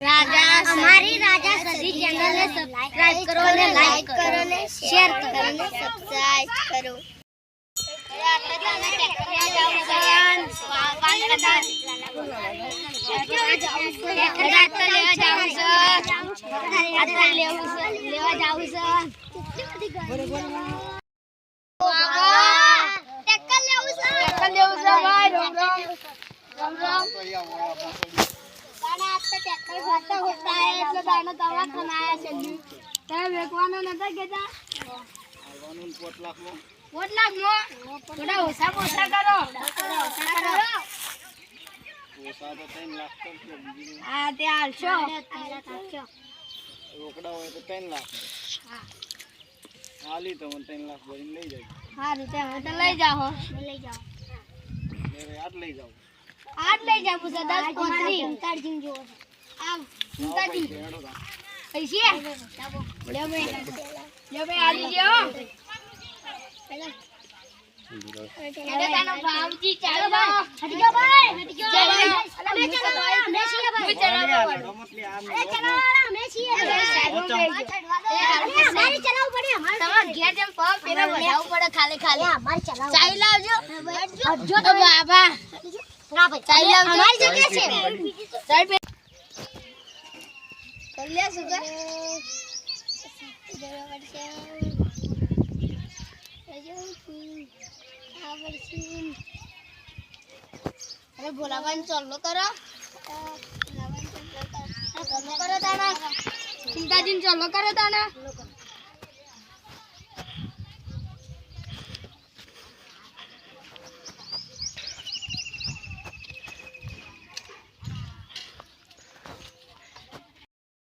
राजा हमारी राजा सदी चैनल ने सब्सक्राइब करो ने लाइक करो ने शेयर करो ने सब्सक्राइब करो। ट्रैक्टर खाता होता है એટલે દાનો દવા ખનાયા છે તે વેકવાનો નતા કેતા આવાનું 4 લાખ માં થોડા ઓછા ઓછા કરો ઓછા તો 3 લાખ કરજો આ તે આલશો રોકડા હોય તો 3 લાખ હા હાલી તો 3 લાખ ભરીને લઈ જાય હારું તે હું તો લઈ જાઓ મેરે આટ લઈ જાઓ આટ લઈ જાવ પૂછા 10 પોતરી તારજીમ જો આવ ઉતાજી પૈસે લે બે આલી જો પેલા તાનો ભાવજી ચાલો હટી ગયો ભાઈ હટી ગયો અમે ચલો અમે છીએ ભાઈ ચલો અમે છીએ અમારે ચલાવવું પડે તમાર ઘેર જેમ પગ પેલા વધાવવું પડે ખાલી ખાલી અમારે ચલાવવું ચાઈ લાવજો હટજો તો બાબા ના ભાઈ ચાઈ લાવજો અમારી જગ્યા છે ચાઈ પે કલ્યા સુગા જવા પડશે अरे भोलाबान चलो करो ताना चिंता दिन चलो करो ताना